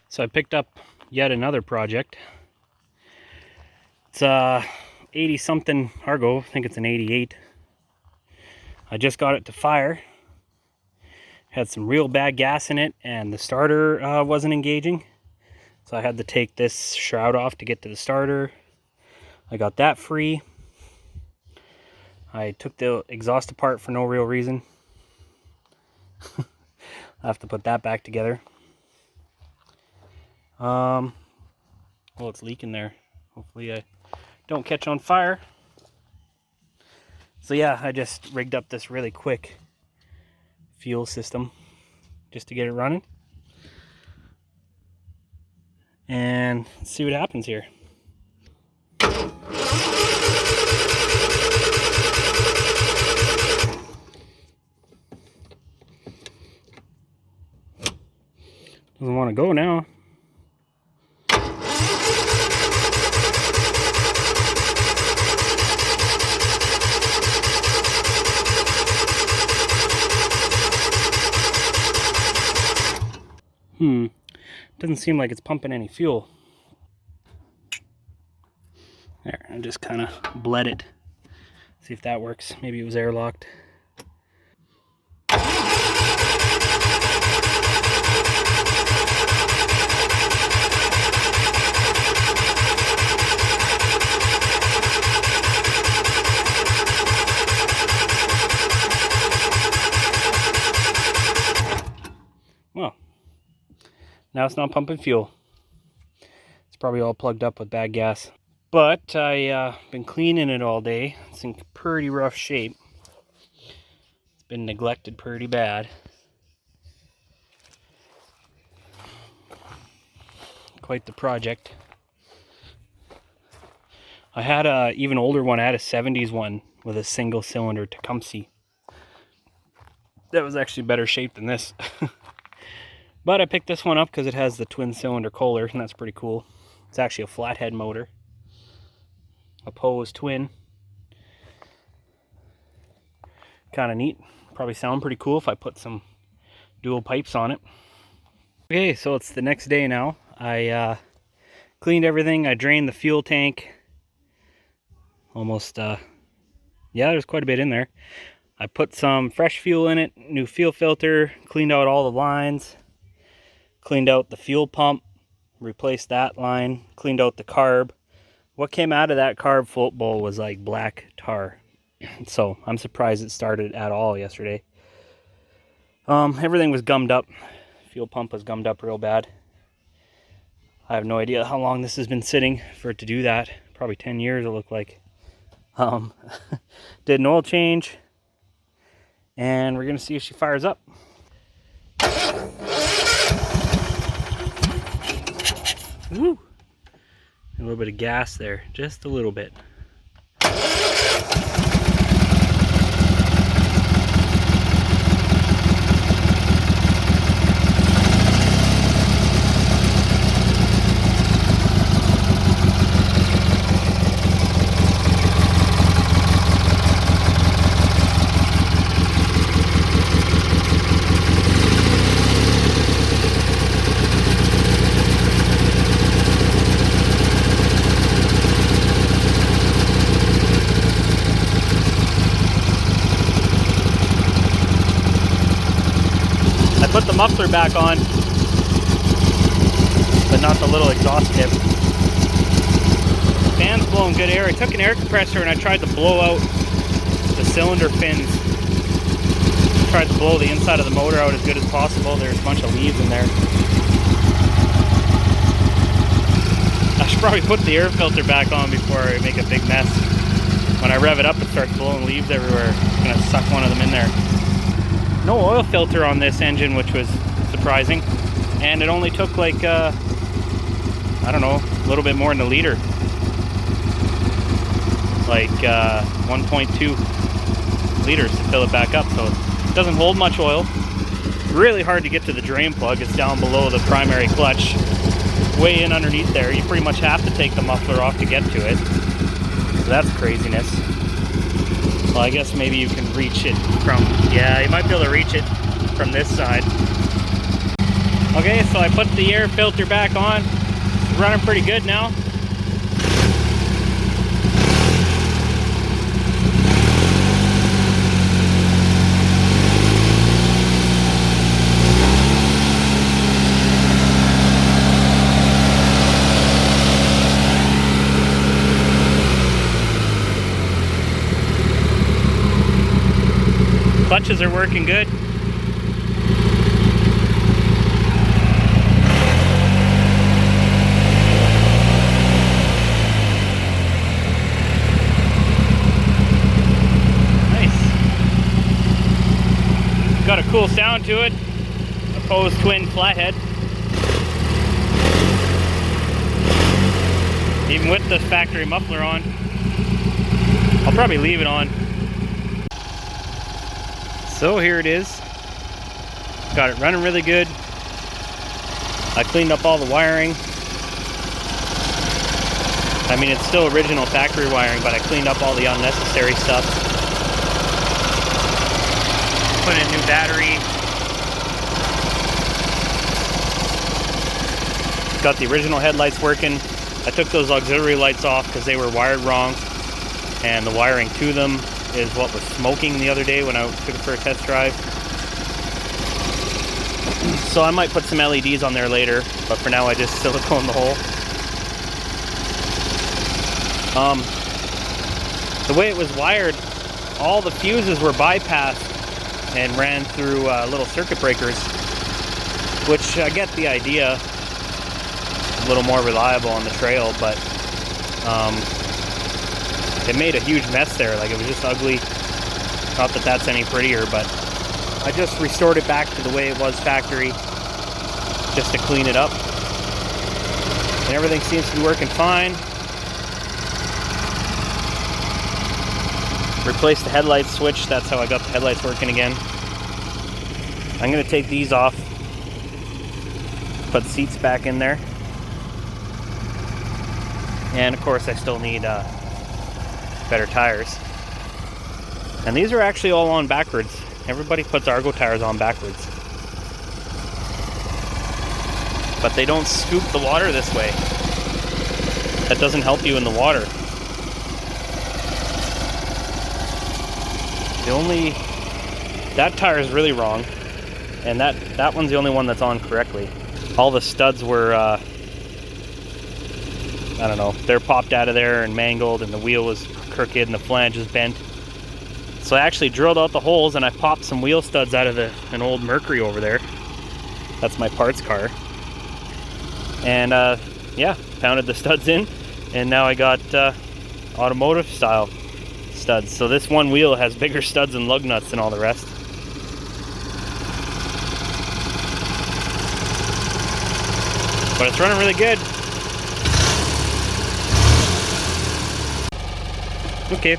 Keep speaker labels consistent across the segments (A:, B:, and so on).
A: So I picked up yet another project. It's 80 something Argo, I think it's an 88. I just got it to fire. Had some real bad gas in it and the starter wasn't engaging. So I had to take this shroud off to get to the starter. I got that free. I took the exhaust apart for no real reason. I have to put that back together. Well, it's leaking there. Hopefully I don't catch on fire. So yeah, I just rigged up this really quick fuel system just to get it running. And let's see what happens here. Doesn't want to go now. Doesn't seem like it's pumping any fuel. There, I just kind of bled it. See if that works. Maybe it was airlocked. Well, now it's not pumping fuel. It's probably all plugged up with bad gas. But I've been cleaning it all day. It's in pretty rough shape. It's been neglected pretty bad. Quite the project. I had a even older one. I had a 70s one with a single cylinder Tecumseh. That was actually better shape than this. But I picked this one up because it has the twin cylinder Kohler, and that's pretty cool. It's actually a flathead motor. Opposed twin. Kind of neat. Probably sound pretty cool if I put some dual pipes on it. Okay, so it's the next day now. I cleaned everything. I drained the fuel tank. Almost, yeah, there's quite a bit in there. I put some fresh fuel in it, new fuel filter, cleaned out all the lines, cleaned out the fuel pump, replaced that line, cleaned out the carb. What came out of that carb float bowl was like black tar. So I'm surprised it started at all yesterday. Everything was gummed up. Fuel pump was gummed up real bad. I have no idea how long this has been sitting for it to do that. Probably 10 years it looked like. Did an oil change. And we're going to see if she fires up. Woo! A little bit of gas there, just a little bit. Put the muffler back on, but not the little exhaust tip. Fan's blowing good air. I took an air compressor and I tried to blow out the cylinder fins. Tried to blow the inside of the motor out as good as possible. There's a bunch of leaves in there. I should probably put the air filter back on before I make a big mess. When I rev it up, it starts blowing leaves everywhere. I'm gonna suck one of them in there. No oil filter on this engine, which was surprising, and it only took like I don't know, a little bit more than a liter, like 1.2 liters to fill it back up. So it doesn't hold much oil. Really hard to get to the drain plug. It's down below the primary clutch, way in underneath there. You pretty much have to take the muffler off to get to it, so that's craziness. Well, I guess maybe you can reach it from, yeah, you might be able to reach it from this side. Okay, so I put the air filter back on. It's running pretty good now. Clutches are working good. Nice. Got a cool sound to it. Opposed twin flathead. Even with the factory muffler on. I'll probably leave it on. So here it is. Got it running really good. I cleaned up all the wiring. I mean, it's still original factory wiring, but I cleaned up all the unnecessary stuff. Put in a new battery. Got the original headlights working. I took those auxiliary lights off because they were wired wrong, and the wiring to them is what was smoking the other day when I took it for a test drive. So I might put some LEDs on there later, but for now I just silicone the hole. The way it was wired, all the fuses were bypassed and ran through little circuit breakers, which I get the idea, a little more reliable on the trail, but it made a huge mess there. Like, it was just ugly. Not that that's any prettier, but I just restored it back to the way it was factory, just to clean it up. And everything seems to be working fine. Replaced the headlight switch. That's how I got the headlights working again. I'm going to take these off, put the seats back in there. And of course I still need better tires. And these are actually all on backwards. Everybody puts Argo tires on backwards. But they don't scoop the water this way. That doesn't help you in the water. That tire is really wrong. And that one's the only one that's on correctly. All the studs were, I don't know, they're popped out of there and mangled, and the wheel was crooked and the flange is bent. So I actually drilled out the holes and I popped some wheel studs out of an old Mercury over there. That's my parts car. And yeah, pounded the studs in, and now I got automotive style studs. So this one wheel has bigger studs and lug nuts than all the rest. But it's running really good. Okay.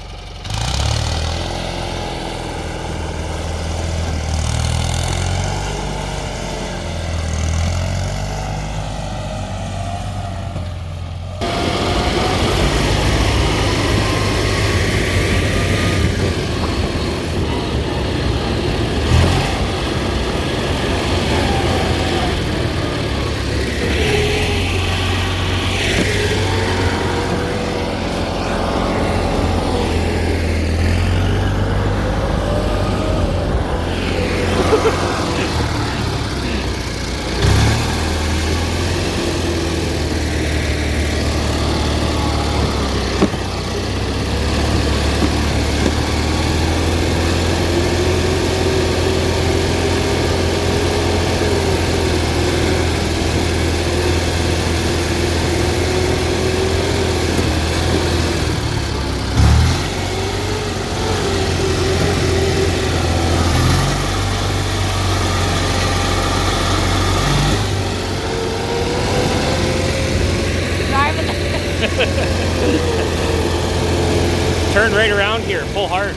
A: Turn right around here, pull hard.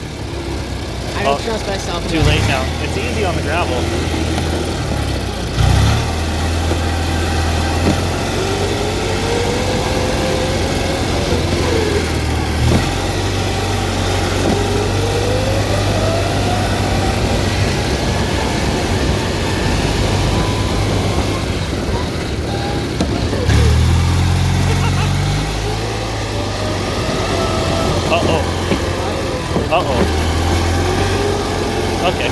B: I don't trust myself.
A: Too late now. It's easy on the gravel. Uh-oh. Okay.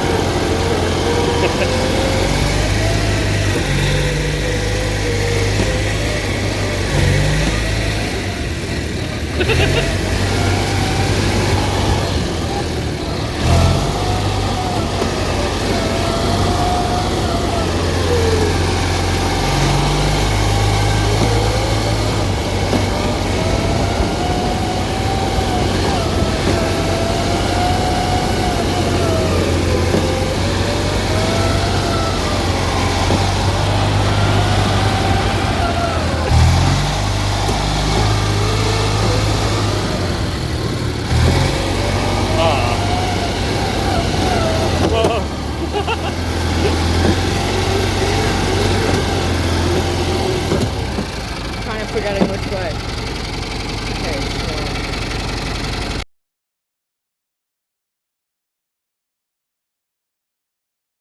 B: Kind of forgetting which way. Okay, so